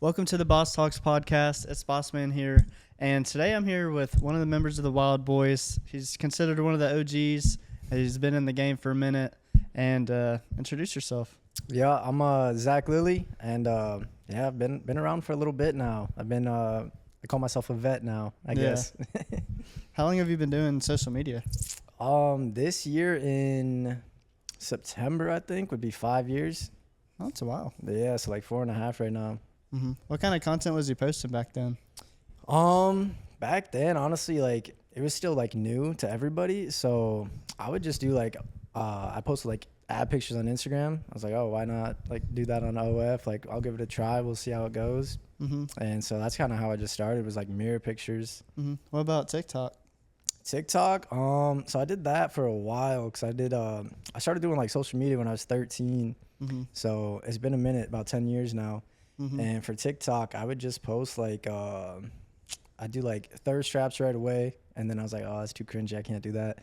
Welcome to the BossTalks podcast. It's Bossman here, and today I'm here with one of the members of the Wildboys. He's considered one of the OGs. He's been in the game for a minute. And introduce yourself. Yeah, I'm Zach Lilly, and I've been around for a little bit now. I call myself a vet now, I guess. How long have you been doing social media? This year in September, I think, would be 5 years. Oh, that's a while. Yeah, so like 4.5 right now. Mm-hmm. What kind of content was you posting back then? Back then, honestly, like it was still like new to everybody. So I would just do like, I posted like ad pictures on Instagram. I was like, oh, why not like do that on OF? Like I'll give it a try. We'll see how it goes. Mm-hmm. And so that's kind of how I just started, was like mirror pictures. Mm-hmm. What about TikTok? TikTok. So I did that for a while because I started doing like social media when I was 13. Mm-hmm. So it's been a minute, about 10 years now. Mm-hmm. And for TikTok, I would just post like, I do like thirst traps right away. And then I was like, oh, that's too cringy. I can't do that.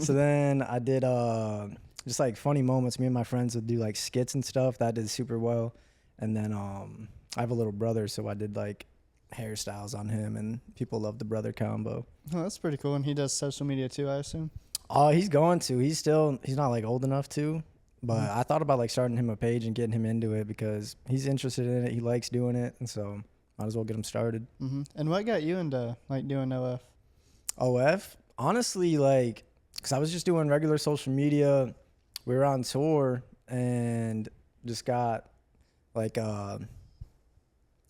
So then I did just like funny moments. Me and my friends would do like skits and stuff. That did super well. And then I have a little brother, so I did like hairstyles on him, and people love the brother combo. Oh, that's pretty cool. And he does social media too, I assume? He's going to. He's not like old enough to. But I thought about like starting him a page and getting him into it because he's interested in it. He likes doing it. And so might as well get him started. Mm-hmm. And what got you into like doing OF? OF? Honestly, like, because I was just doing regular social media. We were on tour and just got like,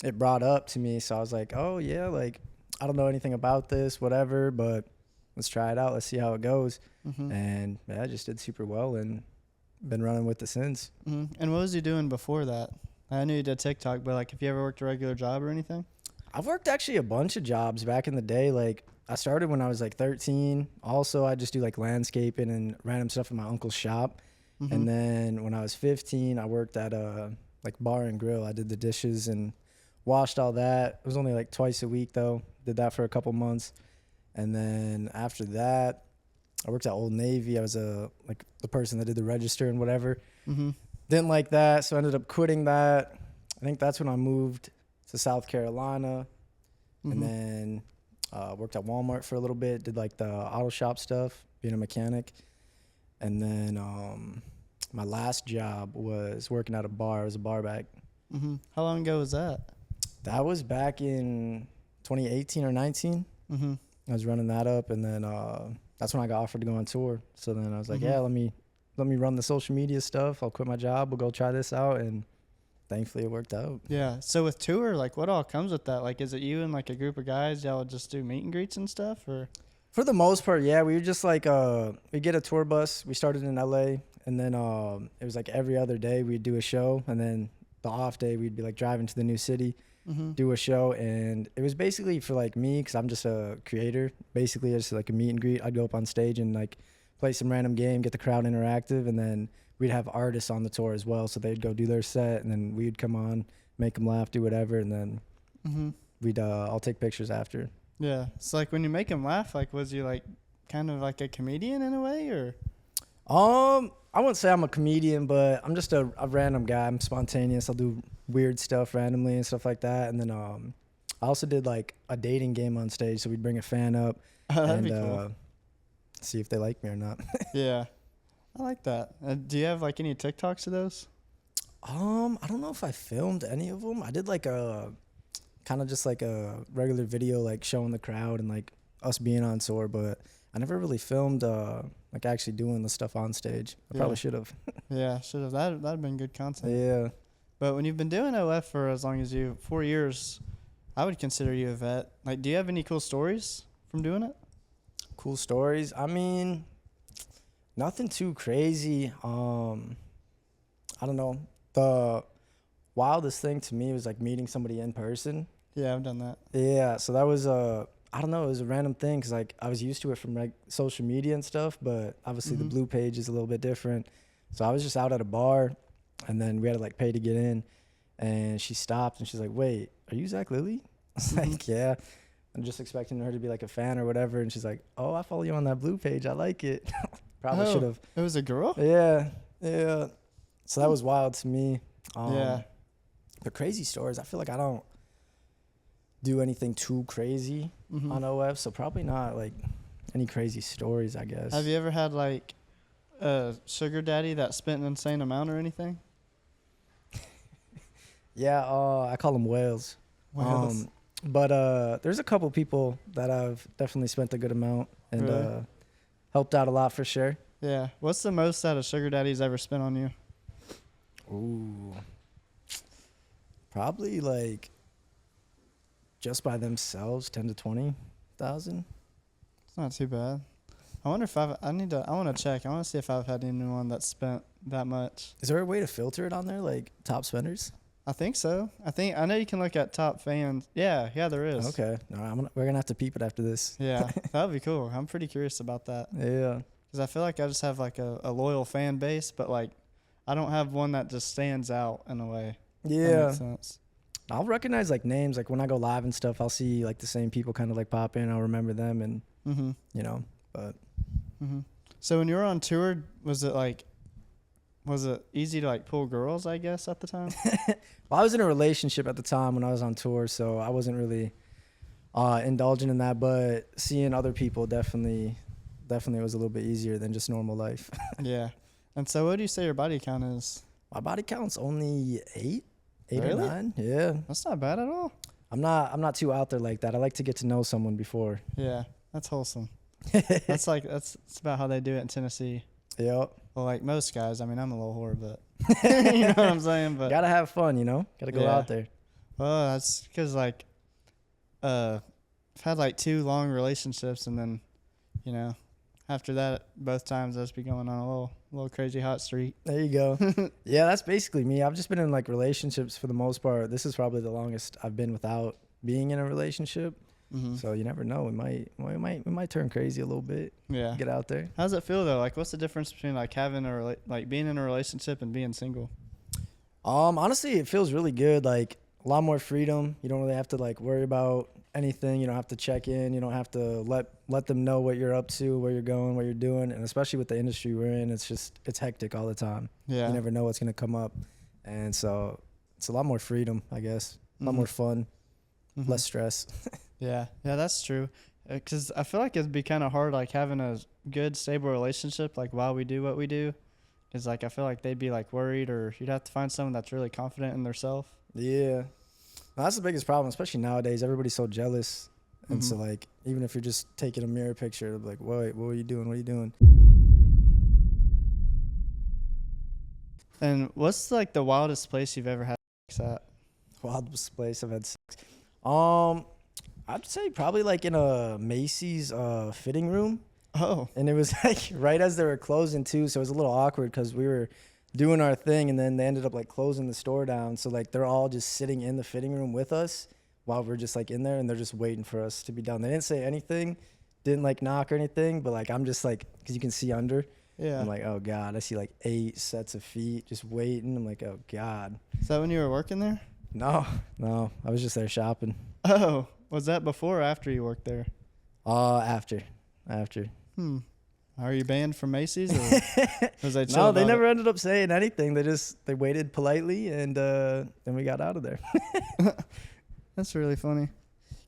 it brought up to me. So I was like, oh yeah, like, I don't know anything about this, whatever, but let's try it out. Let's see how it goes. Mm-hmm. And yeah, I just did super well and been running with it since. Mm-hmm. And what was you doing before that? I knew you did TikTok, but like, have you ever worked a regular job or anything? I've worked actually a bunch of jobs back in the day. Like I started when I was like 13. Also, I just do like landscaping and random stuff in my uncle's shop. Mm-hmm. And then when I was 15, I worked at a like bar and grill. I did the dishes and washed all that. It was only like twice a week though. Did that for a couple months. And then after that, I worked at Old Navy. I was like the person that did the register and whatever. Mm-hmm. Didn't like that, so I ended up quitting that. I think that's when I moved to South Carolina. Mm-hmm. And then worked at Walmart for a little bit. Did like the auto shop stuff, being a mechanic. And then my last job was working at a bar. I was a bar back. Mm-hmm. How long ago was that? That was back in 2018 or 19. Mm-hmm. I was running that up, and then that's when I got offered to go on tour. So then I was like, mm-hmm. Yeah, let me run the social media stuff. I'll quit my job. We'll go try this out, and thankfully it worked out. Yeah. So with tour, like, what all comes with that? Like, is it you and like a group of guys? Y'all just do meet and greets and stuff, or? For the most part, yeah. We were just like we get a tour bus. We started in LA, and then it was like every other day we'd do a show, and then the off day we'd be like driving to the new city. Mm-hmm. Do a show, and it was basically for like me, because I'm just a creator, basically just like a meet and greet. I'd go up on stage and like play some random game, get the crowd interactive, and then we'd have artists on the tour as well, so they'd go do their set, and then we'd come on, make them laugh, do whatever, and then mm-hmm. we'd I'll take pictures after. Yeah. So like when you make them laugh, like was you like kind of like a comedian in a way, or? I wouldn't say I'm a comedian, but I'm just a random guy. I'm spontaneous. I'll do weird stuff randomly and stuff like that. And then I also did like a dating game on stage. So we'd bring a fan up and cool. See if they like me or not. Yeah. I like that. Do you have like any TikToks of those? I don't know if I filmed any of them. I did like a kind of just like a regular video, like showing the crowd and like us being on tour, but I never really filmed like actually doing the stuff on stage. I probably should have. Yeah, should have. That'd have been good content. Yeah. But when you've been doing OF for as long as 4 years, I would consider you a vet. Like, do you have any cool stories from doing it? Cool stories? I mean, nothing too crazy. I don't know. The wildest thing to me was like meeting somebody in person. Yeah, I've done that. Yeah, so that was I don't know, it was a random thing because like I was used to it from like social media and stuff, but obviously mm-hmm. the blue page is a little bit different. So I was just out at a bar, and then we had to like pay to get in, and she stopped and she's like, "Wait, are you Zach Lilly?" I was mm-hmm. like, "Yeah." I'm just expecting her to be like a fan or whatever, and she's like, "Oh, I follow you on that blue page. I like it." Probably should have. It was a girl? Yeah. So that was wild to me. Yeah. The crazy stories, I feel like I don't do anything too crazy on OF, so probably not like any crazy stories, I guess. Have you ever had like a sugar daddy that spent an insane amount or anything? Yeah, I call them whales. Whales. But there's a couple people that I've definitely spent a good amount and Really? helped out a lot for sure. Yeah. What's the most that a sugar daddy's ever spent on you? Ooh. Probably like just by themselves, 10 to 20,000. It's not too bad. I wonder if I want to check. I want to see if I've had anyone that spent that much. Is there a way to filter it on there, like top spenders? I think so. I know you can look at top fans. Yeah, there is. Okay. No, we're gonna have to peep it after this. Yeah, that would be cool. I'm pretty curious about that. Yeah. Because I feel like I just have like a loyal fan base, but like I don't have one that just stands out in a way. That Yeah. makes sense. I'll recognize like names. Like when I go live and stuff, I'll see like the same people kind of like pop in. I'll remember them and you know, but So when you were on tour, was it easy to like pull girls, I guess, at the time? well, I was in a relationship at the time when I was on tour, so I wasn't really indulging in that, but seeing other people definitely was a little bit easier than just normal life. Yeah. And so what do you say your body count is? My body count's only 8 Really? or 9. Yeah. That's not bad at all. I'm not too out there like that. I like to get to know someone before. Yeah, that's wholesome. That's about how they do it in Tennessee. Yep. Well, like most guys, I mean, I'm a little whore, but you know what I'm saying? But Gotta have fun, you know? Gotta go Yeah. out there. well, that's because like, I've had like 2 long relationships, and then, you know, after that, both times I just be going on a little crazy hot streak. There you go. Yeah, that's basically me. I've just been in like relationships for the most part. This is probably the longest I've been without being in a relationship. So you never know. We might turn crazy a little bit. Yeah. Get out there. How does it feel though? Like, what's the difference between like having like being in a relationship and being single? Honestly, it feels really good. Like a lot more freedom. You don't really have to like worry about anything. You don't have to check in. You don't have to let them know what you're up to, where you're going, what you're doing. And especially with the industry we're in, it's hectic all the time. Yeah. You never know what's gonna come up, and so it's a lot more freedom, I guess. A lot more fun, less stress. Yeah, that's true. Because I feel like it'd be kind of hard, like having a good, stable relationship, like while we do what we do. Because like I feel like they'd be like worried, or you'd have to find someone that's really confident in themselves. Yeah, that's the biggest problem, especially nowadays. Everybody's so jealous, and so like even if you're just taking a mirror picture, it'll be like, wait, what are you doing? What are you doing? And what's like the wildest place you've ever had sex at? Wildest place I've had sex. I'd say probably like in a Macy's fitting room. Oh, And it was like right as they were closing too, so it was a little awkward because we were doing our thing, and then they ended up like closing the store down. So like they're all just sitting in the fitting room with us while we're just like in there, and they're just waiting for us to be done. They didn't say anything, didn't like knock or anything, but like I'm just like, because you can see under. yeah. I'm like, oh God, I see like 8 sets of feet just waiting. I'm like, oh God. Is that when you were working there? No, I was just there shopping. Oh, was that before or after you worked there? After. Are you banned from Macy's? Or was they chill No, they about never it? ended up saying anything. They waited politely, and then we got out of there. That's really funny.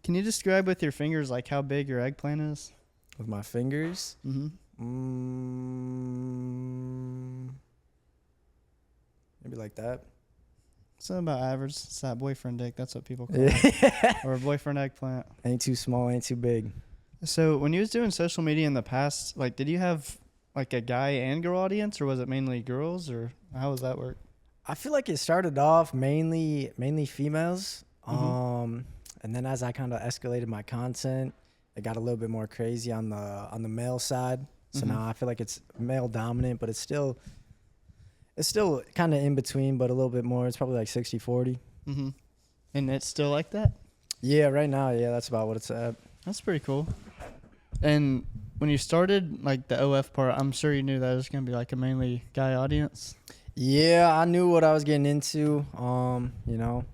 Can you describe with your fingers like how big your eggplant is? With my fingers. Maybe like that. So about average. It's that boyfriend dick. That's what people call it. Or a boyfriend eggplant. Ain't too small, ain't too big. So when you was doing social media in the past, like did you have like a guy and girl audience, or was it mainly girls, or how does that work? I feel like it started off mainly females. And then as I kind of escalated my content, it got a little bit more crazy on the male side. So now I feel like it's male dominant, but it's still kind of in between, but a little bit more. It's probably like 60-40. And it's still like that? Yeah, right now, yeah, that's about what it's at. That's pretty cool. And when you started like the OF part, I'm sure you knew that it was going to be like a mainly guy audience. Yeah, I knew what I was getting into. You know,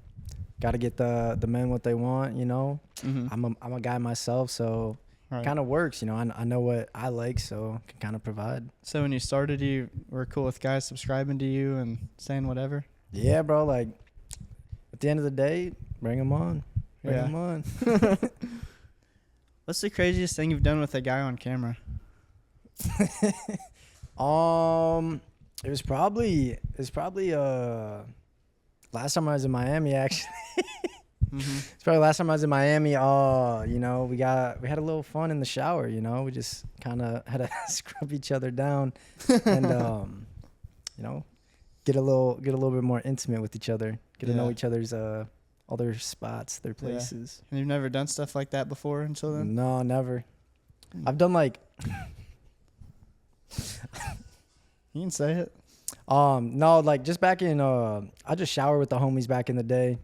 got to get the men what they want, you know. I'm a guy myself, so Right. kind of works, you know. I know what I like, so can kind of provide. So when you started, you were cool with guys subscribing to you and saying whatever? Yeah, bro, like at the end of the day, bring them on. Bring Yeah. them on. What's the craziest thing you've done with a guy on camera? It was probably last time I was in Miami, actually. It's probably last time I was in Miami. You know, we had a little fun in the shower. You know, we just kind of had to scrub each other down, and you know, get a little bit more intimate with each other. Get to know each other's all their spots, their places. And you've never done stuff like that before until then? No, never. I've done like. You can say it. No, like just back in I just showered with the homies back in the day.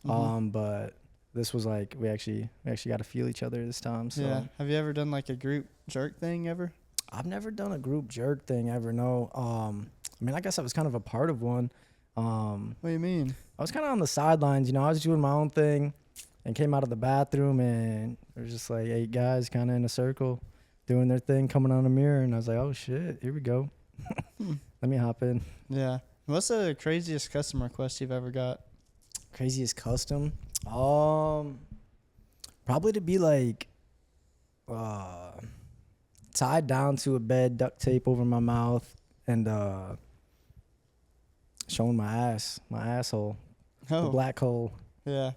But this was like we actually got to feel each other this time. So Yeah. Have you ever done like a group jerk thing ever? I've never done a group jerk thing ever. No. I mean, I guess I was kind of a part of one. What do you mean? I was kind of on the sidelines, you know. I was doing my own thing, and came out of the bathroom, and there was just like 8 guys kind of in a circle, doing their thing, coming on a mirror, and I was like, oh shit, here we go. Let me hop in. Yeah. What's the craziest custom request you've ever got? Craziest custom? Probably to be like tied down to a bed, duct tape over my mouth, and showing my asshole, the black hole. Yeah.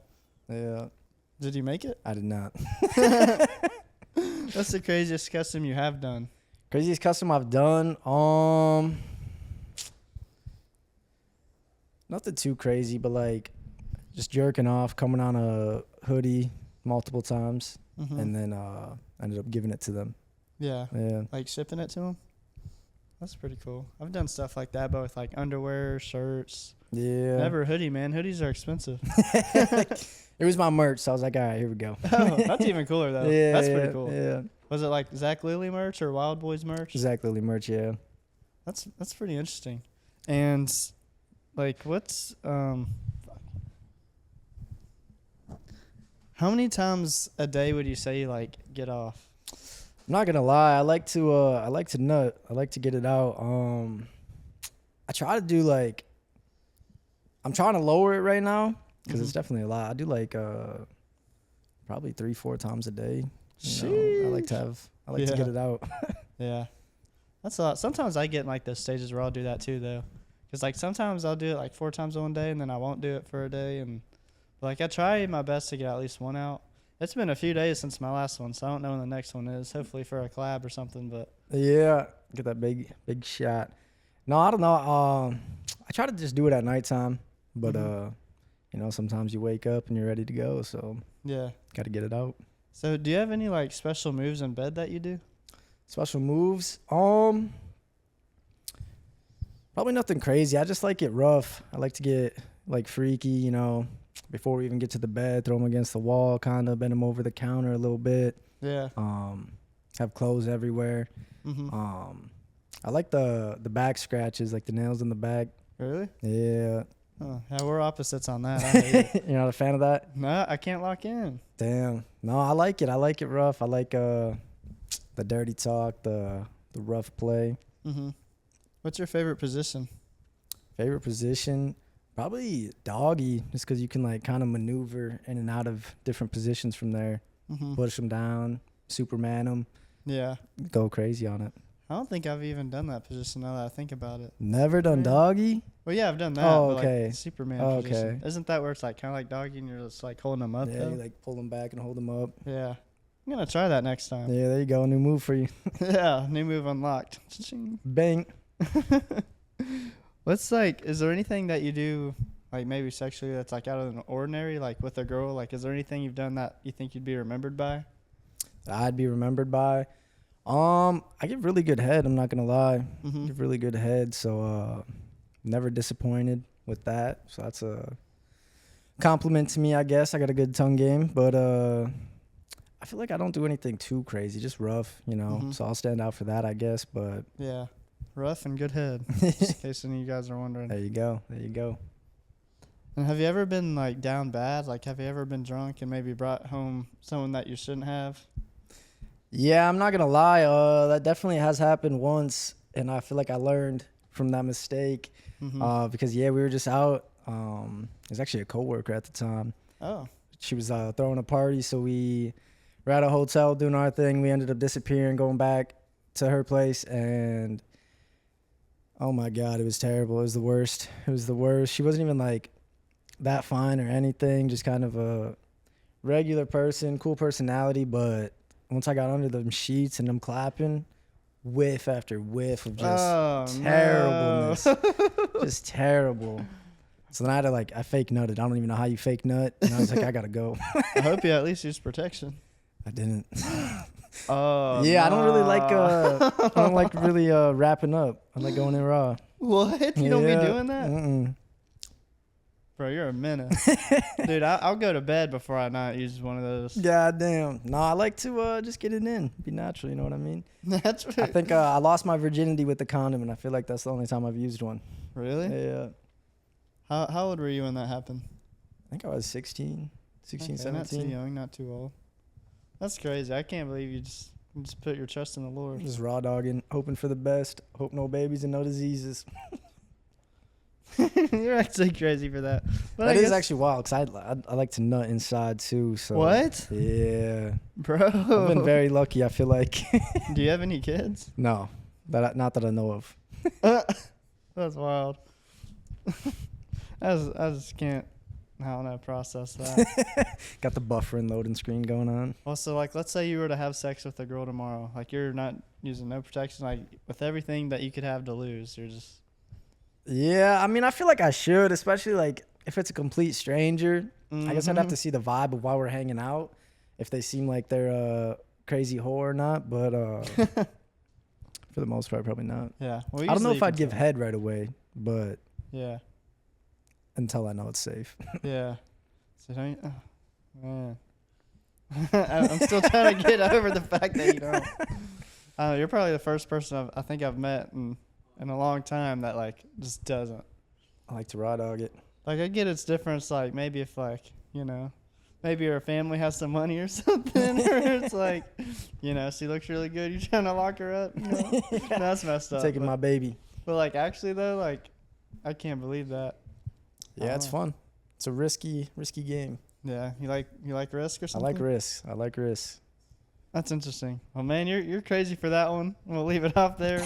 Yeah. Did you make it? I did not. What's the craziest custom you have done? Craziest custom I've done? Nothing too crazy, but like just jerking off, coming on a hoodie multiple times, and then ended up giving it to them. Yeah. Yeah. Like shipping it to them? That's pretty cool. I've done stuff like that, but with like underwear, shirts. Yeah. Never a hoodie, man. Hoodies are expensive. It was my merch, so I was like, all right, here we go. Oh, that's even cooler though. Yeah, That's pretty cool. Yeah. Was it like Zach Lilly merch or Wildboy's merch? Zach Lilly merch, yeah. That's pretty interesting. And like what's how many times a day would you say you like get off? I'm not gonna lie, I like to nut. I like to get it out. I try to do like, I'm trying to lower it right now because it's definitely a lot. I do like probably 3-4 times a day. You know, I like to get it out. Yeah, that's a lot. Sometimes I get in like those stages where I'll do that too, though, because like sometimes I'll do it like 4 times one day and then I won't do it for a day, and like I try my best to get at least one out. It's been a few days since my last one, so I don't know when the next one is. Hopefully for a collab or something, but yeah, get that big shot. No, I don't know. I try to just do it at nighttime, but you know, sometimes you wake up and you're ready to go, so yeah, got to get it out. So do you have any like special moves in bed that you do? Special moves? Probably nothing crazy. I just like it rough. I like to get like freaky, you know, before we even get to the bed, throw them against the wall, kind of bend them over the counter a little bit. Yeah. Have clothes everywhere. I like the back scratches, like the nails in the back. Really? Yeah. Oh, yeah, we're opposites on that. I hate it. You're not a fan of that? No, I can't lock in. Damn. No, I like it. I like it rough. I like the dirty talk, the rough play. What's your favorite position? Favorite position? Probably doggy, just because you can like kind of maneuver in and out of different positions from there. Push them down, Superman them. Yeah. Go crazy on it. I don't think I've even done that position now that I think about it. Never done doggy? Well, yeah, I've done that. Oh, but okay. Like Superman Okay. position. Isn't that where it's like kind of like doggy and you're just like holding them up? Yeah, though? you like pull them back and hold them up. Yeah. I'm going to try that next time. Yeah, there you go. New move for you. Yeah, new move unlocked. Bang. What's like, is there anything that you do, like maybe sexually, that's like out of the ordinary, like with a girl? Like, is there anything you've done that you think you'd be remembered by? I'd be remembered by. I give really good head. I'm not gonna lie. Give really good head. So never disappointed with that. So that's a compliment to me, I guess. I got a good tongue game, but I feel like I don't do anything too crazy. Just rough, you know. So I'll stand out for that, I guess. But yeah, rough and good head. Just in case any of you guys are wondering. There you go. There you go. And have you ever been like down bad? Like, have you ever been drunk and maybe brought home someone that you shouldn't have? Yeah, I'm not gonna lie. That definitely has happened once, and I feel like I learned from that mistake. Because yeah, we were just out It was actually a coworker at the time. Oh. She was throwing a party, so we were at a hotel doing our thing. We ended up disappearing, going back to her place, and oh my God, it was terrible. It was the worst. It was the worst. She wasn't even like that fine or anything, just kind of a regular person, cool personality. But once I got under them sheets and them clapping, whiff after whiff of just terribleness. No. Just terrible. So then I fake nutted. I don't even know how you fake nut. And I was like, I gotta go. I hope you at least used protection. I didn't. Oh yeah, no. I don't really really wrapping up. I like going in raw. What? You don't be Yeah. doing that? Mm-mm. Bro, you're a menace. Dude, I'll go to bed before I not use one of those. God damn. No, I like to just get it in. Be natural, you know what I mean? That's I think I lost my virginity with the condom, and I feel like that's the only time I've used one. Really? Yeah. How old were you when that happened? I think I was 16, Okay, not too 17. young, not too old. That's crazy. I can't believe you just put your trust in the Lord. Just raw dogging, hoping for the best. Hope no babies and no diseases. You're actually crazy for that. But That I is guess- actually wild, because I like to nut inside too. So What? Yeah. Bro. I've been very lucky, I feel like. Do you have any kids? No, not that I know of. That's wild. I just can't, I don't know, process that. Got the buffering loading screen going on. Also, like, let's say you were to have sex with a girl tomorrow. Like, you're not using no protection. Like, with everything that you could have to lose, you're just... Yeah, I mean, I feel like I should, especially like if it's a complete stranger. I guess I'd have Mhm. to see the vibe of while we're hanging out, if they seem like they're a crazy whore or not. But for the most part, probably not. Yeah. Well, I don't know usually if you I'd can give tell. head right away, but Yeah. until I know it's safe. Yeah. So don't you, oh, man. I'm still trying to get over the fact that you don't. You're probably the first person I think I've met in a long time that like just doesn't. I like to raw dog it. Like, I get it's different. It's like maybe if like, you know, maybe your family has some money or something, or it's like, you know, she looks really good. You're trying to lock her up. You know? Yeah. That's messed up. Taking my baby. But like actually though, like I can't believe that. Yeah, it's fun. It's a risky game. Yeah, you like risk or I something? like risks. That's interesting. Well, man, you're crazy for that one. We'll leave it off there.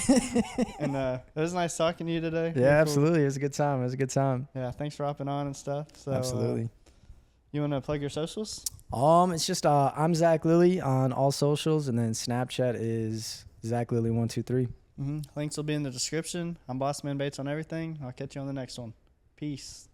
And it was nice talking to you today. Yeah, Really cool. absolutely. It was a good time. Yeah, thanks for hopping on and stuff. So Absolutely. You want to plug your socials? It's just I'm Zach Lilly on all socials, and then Snapchat is Zach Lilly 123. Links will be in the description. I'm Bossman Bates on everything. I'll catch you on the next one. Peace.